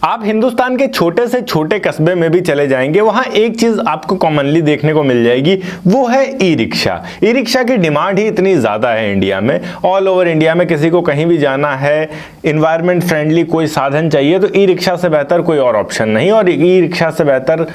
आप हिंदुस्तान के छोटे से छोटे कस्बे में भी चले जाएंगे, वहां एक चीज आपको कॉमनली देखने को मिल जाएगी, वो है ई रिक्शा। ई रिक्शा की डिमांड ही इतनी ज्यादा है इंडिया में। ऑल ओवर इंडिया में किसी को कहीं भी जाना है, इन्वायरमेंट फ्रेंडली कोई साधन चाहिए तो ई रिक्शा से बेहतर कोई और ऑप्शन नहीं, और ई रिक्शा से बेहतर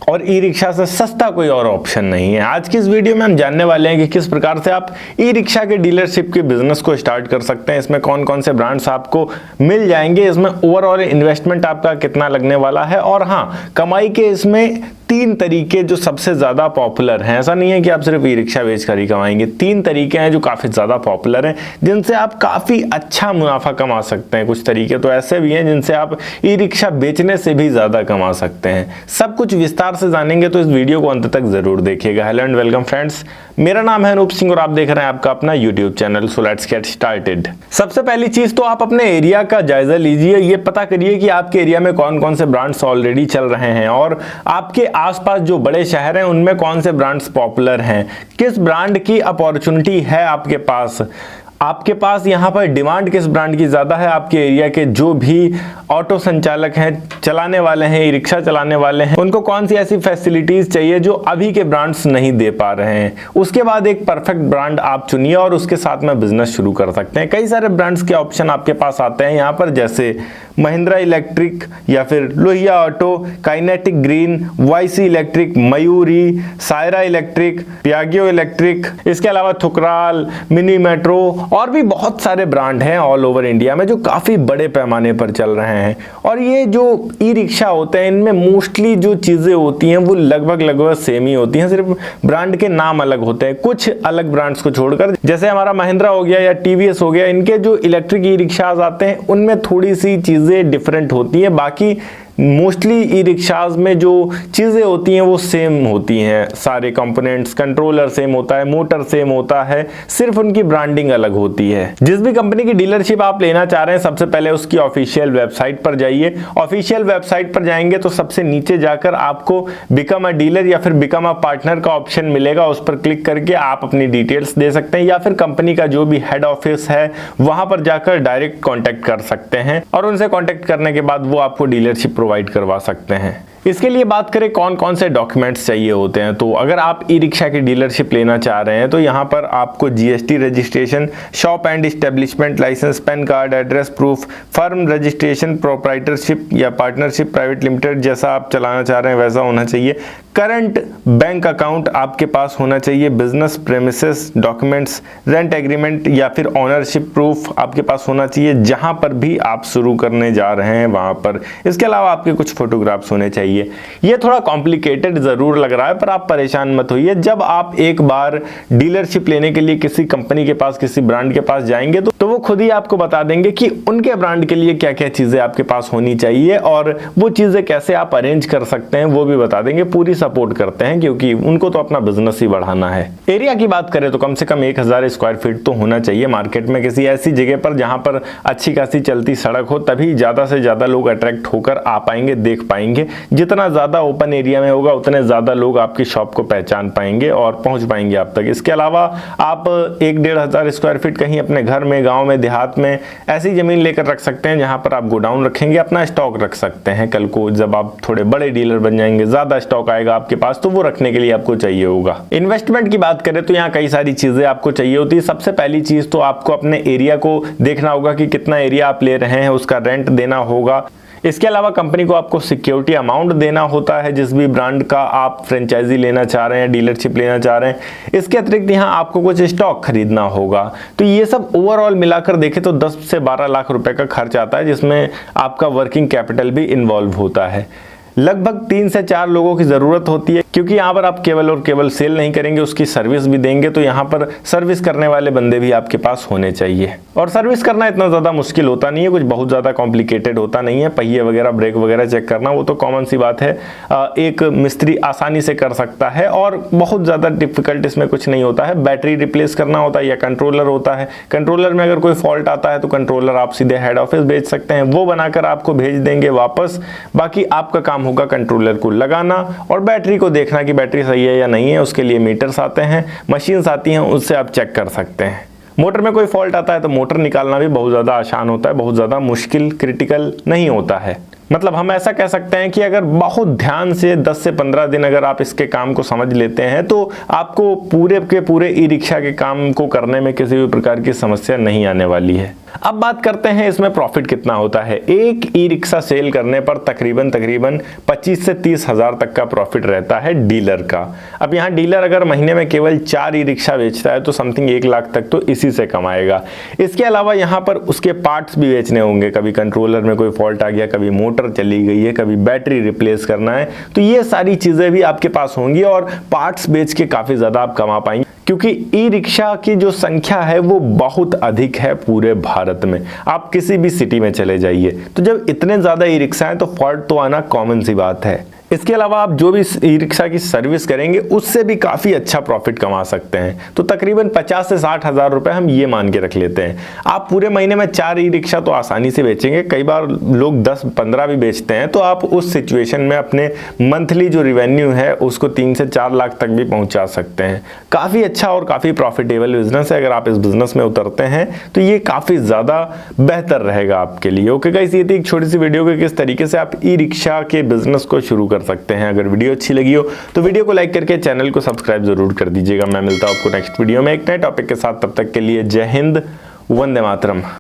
और ई रिक्शा से सस्ता कोई और ऑप्शन नहीं है। आज की इस वीडियो में हम जानने वाले हैं कि किस प्रकार से आप ई रिक्शा के डीलरशिप के बिजनेस को स्टार्ट कर सकते हैं, इसमें कौन कौन से ब्रांड्स आपको मिल जाएंगे, इसमें ओवरऑल इन्वेस्टमेंट आपका कितना लगने वाला है, और हाँ, कमाई के इसमें 3 तरीके जो सबसे ज्यादा पॉपुलर हैं। ऐसा नहीं है कि आप सिर्फ ई रिक्शा बेचकर ही कमाएंगे, 3 तरीके हैं जो काफी ज्यादा पॉपुलर हैं, जिनसे आप काफी अच्छा मुनाफा कमा सकते हैं। कुछ तरीके तो ऐसे भी हैं जिनसे आप ई रिक्शा बेचने से भी ज्यादा कमा सकते हैं। सब कुछ विस्तार से जानेंगे तो इस वीडियो को अंत तक जरूर देखिएगा। हेलो एंड वेलकम फ्रेंड्स, मेरा नाम है अनूप सिंह और आप देख रहे हैं आपका अपना YouTube channel. So let's get started. सबसे पहली चीज तो आप अपने एरिया का जायजा लीजिए, ये पता करिए कि आपके एरिया में कौन कौन से ब्रांड्स ऑलरेडी चल रहे हैं और आपके आसपास जो बड़े शहर हैं उनमें कौन से ब्रांड्स पॉपुलर हैं, किस ब्रांड की अपॉर्चुनिटी है आपके पास यहाँ पर डिमांड किस ब्रांड की ज़्यादा है। आपके एरिया के जो भी ऑटो संचालक हैं, चलाने वाले हैं, ई रिक्शा चलाने वाले हैं, उनको कौन सी ऐसी फैसिलिटीज़ चाहिए जो अभी के ब्रांड्स नहीं दे पा रहे हैं। उसके बाद एक परफेक्ट ब्रांड आप चुनिए और उसके साथ में बिजनेस शुरू कर सकते हैं। कई सारे ब्रांड्स के ऑप्शन आपके पास आते हैं यहाँ पर, जैसे महिंद्रा इलेक्ट्रिक या फिर Lohia auto, Kinetic green, YC electric, Mayuri, Saera electric, Piaggio electric, इसके अलावा थुकराल, मिनी मेट्रो और भी बहुत सारे ब्रांड हैं ऑल ओवर इंडिया में जो काफी बड़े पैमाने पर चल रहे हैं। और ये जो ई रिक्शा होते हैं इनमें मोस्टली जो चीजें होती हैं वो लगभग सेम ही होती हैं, सिर्फ ब्रांड के नाम अलग होते हैं कुछ अलग ब्रांड्स को छोड़कर। जैसे हमारा महिंद्रा हो गया या टीवीएस हो गया, इनके जो इलेक्ट्रिक ई रिक्शाज आते हैं उनमें थोड़ी सी चीजें डिफरेंट होती है, बाकी मोस्टली ई रिक्शाज में जो चीज़ें होती हैं वो सेम होती हैं। सारे कंपोनेंट्स, कंट्रोलर सेम होता है, मोटर सेम होता है, सिर्फ उनकी ब्रांडिंग अलग होती है। जिस भी कंपनी की डीलरशिप आप लेना चाह रहे हैं सबसे पहले उसकी ऑफिशियल वेबसाइट पर जाइए। ऑफिशियल वेबसाइट पर जाएंगे तो सबसे नीचे जाकर आपको बिकम अ डीलर या फिर बिकम अ पार्टनर का ऑप्शन मिलेगा, उस पर क्लिक करके आप अपनी डिटेल्स दे सकते हैं या फिर कंपनी का जो भी हेड ऑफिस है वहां पर जाकर डायरेक्ट कॉन्टेक्ट कर सकते हैं और उनसे कॉन्टेक्ट करने के बाद वो आपको डीलरशिप प्रोवाइड करवा सकते हैं। इसके लिए बात करें कौन कौन से डॉक्यूमेंट्स चाहिए होते हैं, तो अगर आप ई रिक्शा की डीलरशिप लेना चाह रहे हैं तो यहाँ पर आपको GST registration, shop and establishment licence, PAN card, address proof, firm registration, proprietorship या पार्टनरशिप प्राइवेट लिमिटेड जैसा आप चलाना चाह रहे हैं वैसा होना चाहिए, करंट बैंक अकाउंट आपके पास होना चाहिए, business premises documents, rent agreement या फिर ओनरशिप प्रूफ आपके पास होना चाहिए जहां पर भी आप शुरू करने जा रहे हैं वहां पर। इसके अलावा आपके कुछ फोटोग्राफ्स होने चाहिए। ये थोड़ा कॉम्प्लिकेटेड जरूर लग रहा है पर आप परेशान मत होइए। जब आप एक बार डीलरशिप लेने के लिए किसी कंपनी के पास, किसी ब्रांड के पास जाएंगे तो वो खुद ही आपको बता देंगे कि उनके ब्रांड के लिए क्या क्या चीजें आपके पास होनी चाहिए और वो चीजें कैसे आप अरेंज कर सकते हैं वो भी बता देंगे। पूरी सपोर्ट करते हैं क्योंकि उनको तो अपना बिजनेस ही बढ़ाना है। एरिया की बात करें तो कम से कम 1000 स्क्वायर फीट तो होना चाहिए मार्केट में, किसी ऐसी जगह पर जहां पर अच्छी खासी चलती सड़क हो, तभी ज्यादा से ज्यादा लोग अट्रैक्ट होकर आ पाएंगे, देख पाएंगे। जितना ज्यादा ओपन एरिया में होगा उतने ज्यादा लोग आपकी शॉप को पहचान पाएंगे और पहुंच पाएंगे आप तक। इसके अलावा आप 1-1.5 स्क्वायर फीट कहीं अपने घर में, गांव में, देहात में ऐसी जमीन लेकर रख सकते हैं जहां पर आप गोडाउन रखेंगे, अपना स्टॉक रख सकते हैं। कल को जब आप थोड़े बड़े डीलर बन जाएंगे, ज्यादा स्टॉक आएगा आपके पास तो वो रखने के लिए आपको चाहिए होगा। इन्वेस्टमेंट की बात करें तो यहाँ कई सारी चीजें आपको चाहिए होती है। सबसे पहली चीज तो आपको अपने एरिया को देखना होगा कि कितना एरिया आप ले रहे हैं, उसका रेंट देना होगा। इसके अलावा कंपनी को आपको सिक्योरिटी अमाउंट देना होता है जिस भी ब्रांड का आप फ्रेंचाइजी लेना चाह रहे हैं, डीलरशिप लेना चाह रहे हैं। इसके अतिरिक्त यहाँ आपको कुछ स्टॉक खरीदना होगा। तो ये सब ओवरऑल मिलाकर देखें तो 10 से 12 लाख रुपए का खर्च आता है जिसमें आपका वर्किंग कैपिटल भी इन्वॉल्व होता है। लगभग 3 से 4 लोगों की जरूरत होती है क्योंकि यहाँ पर आप केवल और केवल सेल नहीं करेंगे, उसकी सर्विस भी देंगे। तो यहाँ पर सर्विस करने वाले बंदे भी आपके पास होने चाहिए और सर्विस करना इतना ज्यादा मुश्किल होता नहीं है, कुछ बहुत ज्यादा कॉम्प्लिकेटेड होता नहीं है। पहिए वगैरह, ब्रेक वगैरह चेक करना वो तो कॉमन सी बात है, एक मिस्त्री आसानी से कर सकता है और बहुत ज्यादा डिफिकल्ट इसमें कुछ नहीं होता है। बैटरी रिप्लेस करना होता है या कंट्रोलर होता है, कंट्रोलर में अगर कोई फॉल्ट आता है तो कंट्रोलर आप सीधे हेड ऑफिस भेज सकते हैं, वो बनाकर आपको भेज देंगे वापस। बाकी आपका काम होगा कंट्रोलर को लगाना और बैटरी को देखना कि बैटरी सही है या नहीं है। उसके लिए मीटर्स आते हैं, मशीन्स आती हैं, उससे आप चेक कर सकते हैं। मोटर में कोई फॉल्ट आता है तो मोटर निकालना भी बहुत ज़्यादा आसान होता है, बहुत ज़्यादा मुश्किल, क्रिटिकल नहीं होता है। मतलब हम ऐसा कह सकते हैं कि अगर बहुत ध्यान से 10 से 15 दिन अगर आप इसके काम को समझ लेते हैं तो आपको पूरे के पूरे ई रिक्शा के काम को करने में किसी भी प्रकार की समस्या नहीं आने वाली है। अब बात करते हैं इसमें प्रॉफिट कितना होता है। एक ई रिक्शा सेल करने पर तकरीबन 25 से 30 हज़ार तक का प्रॉफिट रहता है डीलर का। अब यहाँ डीलर अगर महीने में केवल 4 ई रिक्शा बेचता है तो समथिंग 1 लाख तक तो इसी से कमाएगा। इसके अलावा यहाँ पर उसके पार्ट्स भी बेचने होंगे, कभी कंट्रोलर में कोई फॉल्ट आ गया, कभी मोटर चली गई है, कभी बैटरी रिप्लेस करना है, तो ये सारी चीज़ें भी आपके पास होंगी और पार्ट्स बेच के काफ़ी ज़्यादा आप कमा पाएंगे, क्योंकि ई रिक्शा की जो संख्या है वो बहुत अधिक है पूरे भारत में। आप किसी भी सिटी में चले जाइए तो जब इतने ज़्यादा ई रिक्शा हैं तो फॉल्ट तो आना कॉमन सी बात है। इसके अलावा आप जो भी ई रिक्शा की सर्विस करेंगे उससे भी काफ़ी अच्छा प्रॉफिट कमा सकते हैं। तो तकरीबन 50 से 60 हज़ार रुपये हम ये मान के रख लेते हैं। आप पूरे महीने में 4 ई रिक्शा तो आसानी से बेचेंगे, कई बार लोग 10-15 भी बेचते हैं, तो आप उस सिचुएशन में अपने मंथली जो रिवेन्यू है उसको 3 से 4 लाख तक भी पहुँचा सकते हैं। काफ़ी अच्छा और काफ़ी प्रॉफिटेबल बिजनेस है। अगर आप इस बिजनेस में उतरते हैं तो ये काफ़ी ज़्यादा बेहतर रहेगा आपके लिए। ओके गाइस, ये थी एक छोटी सी वीडियो कि किस तरीके से आप ई रिक्शा के बिजनेस को शुरू कर सकते हैं। अगर वीडियो अच्छी लगी हो तो वीडियो को लाइक करके चैनल को सब्सक्राइब जरूर कर दीजिएगा। मैं मिलता हूं आपको नेक्स्ट वीडियो में एक नए टॉपिक के साथ। तब तक के लिए जय हिंद, वंदे मातरम।